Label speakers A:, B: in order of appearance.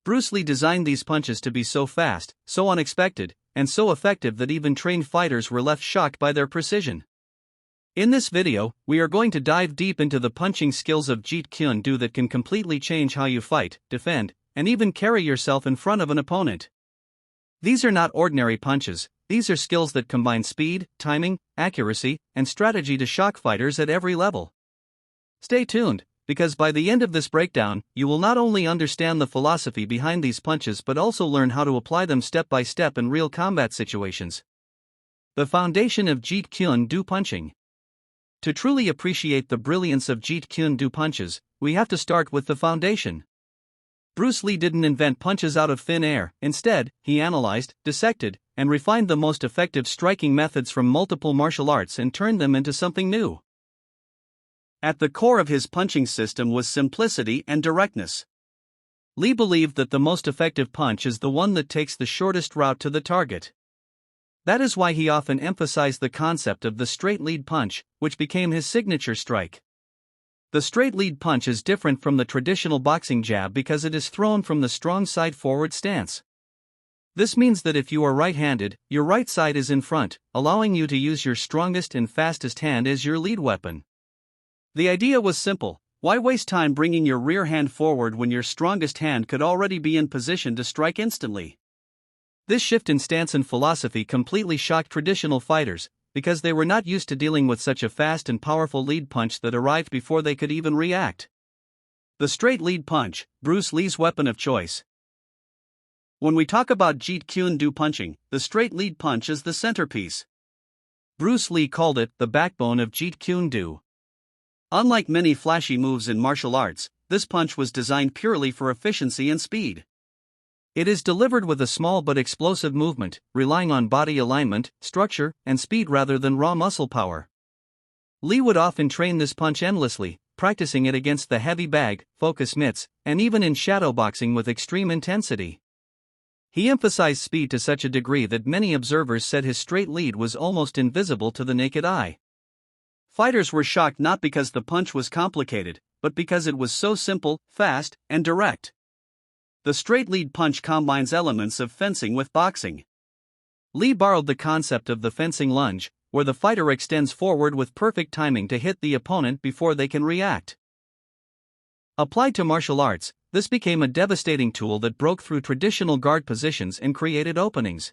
A: Bruce Lee designed these punches to be so fast, so unexpected, and so effective that even trained fighters were left shocked by their precision. In this video, we are going to dive deep into the punching skills of Jeet Kune Do that can completely change how you fight, defend, and even carry yourself in front of an opponent. These are not ordinary punches, these are skills that combine speed, timing, accuracy, and strategy to shock fighters at every level. Stay tuned, because by the end of this breakdown, you will not only understand the philosophy behind these punches but also learn how to apply them step by step in real combat situations. The foundation of Jeet Kune Do punching. To truly appreciate the brilliance of Jeet Kune Do punches, we have to start with the foundation. Bruce Lee didn't invent punches out of thin air, instead, he analyzed, dissected, and refined the most effective striking methods from multiple martial arts and turned them into something new. At the core of his punching system was simplicity and directness. Lee believed that the most effective punch is the one that takes the shortest route to the target. That is why he often emphasized the concept of the straight lead punch, which became his signature strike. The straight lead punch is different from the traditional boxing jab because it is thrown from the strong side forward stance. This means that if you are right-handed, your right side is in front, allowing you to use your strongest and fastest hand as your lead weapon. The idea was simple: why waste time bringing your rear hand forward when your strongest hand could already be in position to strike instantly? This shift in stance and philosophy completely shocked traditional fighters, because they were not used to dealing with such a fast and powerful lead punch that arrived before they could even react. The straight lead punch, Bruce Lee's weapon of choice. When we talk about Jeet Kune Do punching, the straight lead punch is the centerpiece. Bruce Lee called it the backbone of Jeet Kune Do. Unlike many flashy moves in martial arts, this punch was designed purely for efficiency and speed. It is delivered with a small but explosive movement, relying on body alignment, structure, and speed rather than raw muscle power. Lee would often train this punch endlessly, practicing it against the heavy bag, focus mitts, and even in shadowboxing with extreme intensity. He emphasized speed to such a degree that many observers said his straight lead was almost invisible to the naked eye. Fighters were shocked not because the punch was complicated, but because it was so simple, fast, and direct. The straight lead punch combines elements of fencing with boxing. Lee borrowed the concept of the fencing lunge, where the fighter extends forward with perfect timing to hit the opponent before they can react. Applied to martial arts, this became a devastating tool that broke through traditional guard positions and created openings.